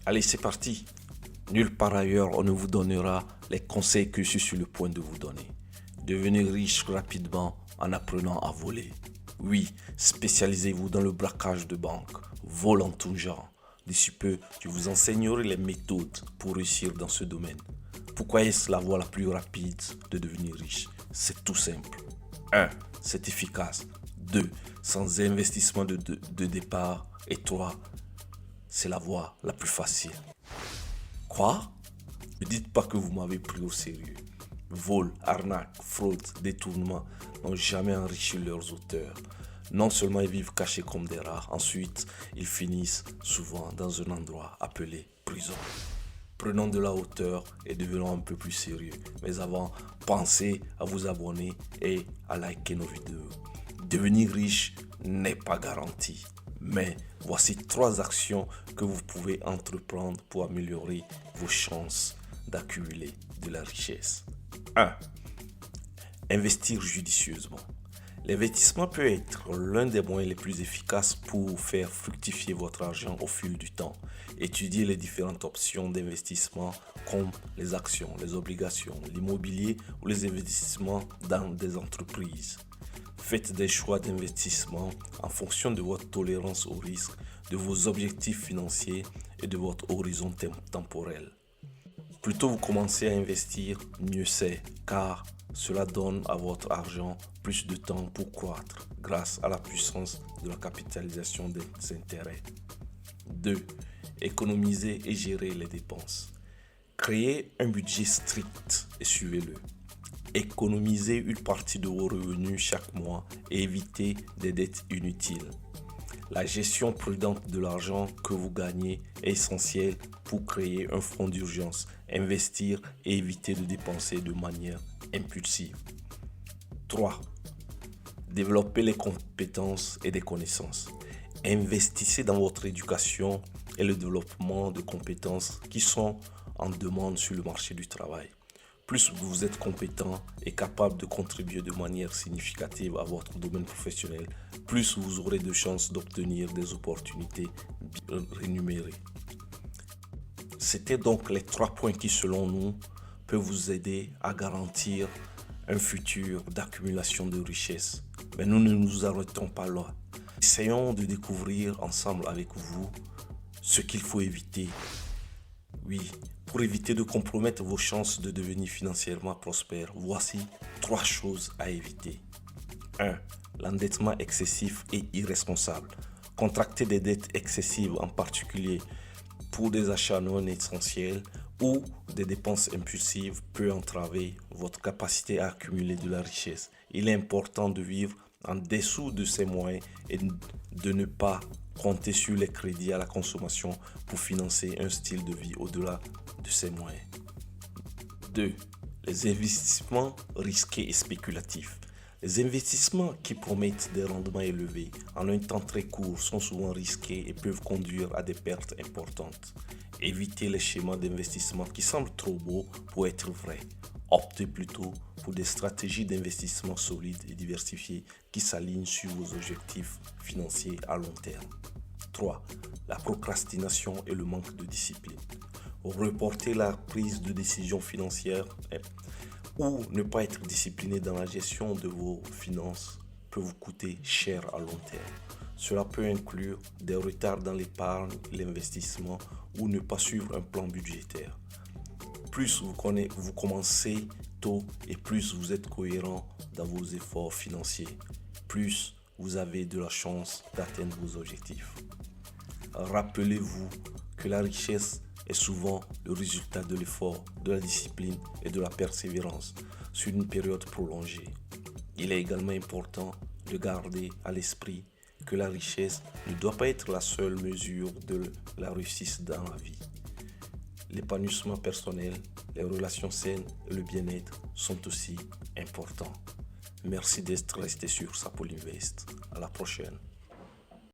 Allez, c'est parti. Nulle part ailleurs, on ne vous donnera les conseils que je suis sur le point de vous donner. Devenez riche rapidement en apprenant à voler. Oui, spécialisez-vous dans le braquage de banque, vol en tout genre. D'ici peu, je vous enseignerai les méthodes pour réussir dans ce domaine. Pourquoi est-ce la voie la plus rapide de devenir riche? C'est tout simple. 1. C'est efficace. 2. Sans investissement de départ. Et 3. C'est la voie la plus facile. Quoi? Ne dites pas que vous m'avez pris au sérieux. Vol, arnaque, fraude, détournement n'ont jamais enrichi leurs auteurs. Non seulement ils vivent cachés comme des rats, ensuite ils finissent souvent dans un endroit appelé prison. Prenons de la hauteur et devenons un peu plus sérieux. Mais avant, pensez à vous abonner et à liker nos vidéos. Devenir riche n'est pas garanti. Mais voici 3 actions que vous pouvez entreprendre pour améliorer vos chances d'accumuler de la richesse. 1. Investir judicieusement. L'investissement peut être l'un des moyens les plus efficaces pour faire fructifier votre argent au fil du temps. Étudiez les différentes options d'investissement comme les actions, les obligations, l'immobilier ou les investissements dans des entreprises. Faites des choix d'investissement en fonction de votre tolérance au risque, de vos objectifs financiers et de votre horizon temporel. Plus tôt vous commencez à investir, mieux c'est, car cela donne à votre argent plus de temps pour croître grâce à la puissance de la capitalisation des intérêts. 2. Économiser et gérer les dépenses. Créez un budget strict et suivez-le. Économisez une partie de vos revenus chaque mois et évitez des dettes inutiles. La gestion prudente de l'argent que vous gagnez est essentielle pour créer un fonds d'urgence, investir et éviter de dépenser de manière impulsive. 3. Développez les compétences et des connaissances. Investissez dans votre éducation et le développement de compétences qui sont en demande sur le marché du travail. Plus vous êtes compétent et capable de contribuer de manière significative à votre domaine professionnel, plus vous aurez de chances d'obtenir des opportunités bien rémunérées. C'était donc les 3 points qui, selon nous, peuvent vous aider à garantir un futur d'accumulation de richesses. Mais nous ne nous arrêtons pas là. Essayons de découvrir ensemble avec vous ce qu'il faut éviter. Oui, pour éviter de compromettre vos chances de devenir financièrement prospère, voici 3 choses à éviter. 1. L'endettement excessif et irresponsable. Contracter des dettes excessives, en particulier pour des achats non essentiels ou des dépenses impulsives, peut entraver votre capacité à accumuler de la richesse. Il est important de vivre en dessous de ses moyens et de ne pas compter sur les crédits à la consommation pour financer un style de vie au-delà de ses moyens. 2. Les investissements risqués et spéculatifs. Les investissements qui promettent des rendements élevés en un temps très court sont souvent risqués et peuvent conduire à des pertes importantes. Évitez les schémas d'investissement qui semblent trop beaux pour être vrais. Optez plutôt pour des stratégies d'investissement solides et diversifiées qui s'alignent sur vos objectifs financiers à long terme. 3. La procrastination et le manque de discipline. Reporter la prise de décision financière ou ne pas être discipliné dans la gestion de vos finances peut vous coûter cher à long terme. Cela peut inclure des retards dans l'épargne, l'investissement ou ne pas suivre un plan budgétaire. Plus vous commencez tôt et plus vous êtes cohérent dans vos efforts financiers, plus vous avez de la chance d'atteindre vos objectifs. Rappelez-vous que la richesse est souvent le résultat de l'effort, de la discipline et de la persévérance sur une période prolongée. Il est également important de garder à l'esprit que la richesse ne doit pas être la seule mesure de la réussite dans la vie. L'épanouissement personnel, les relations saines et le bien-être sont aussi importants. Merci d'être resté sur Sapol Invest. À la prochaine.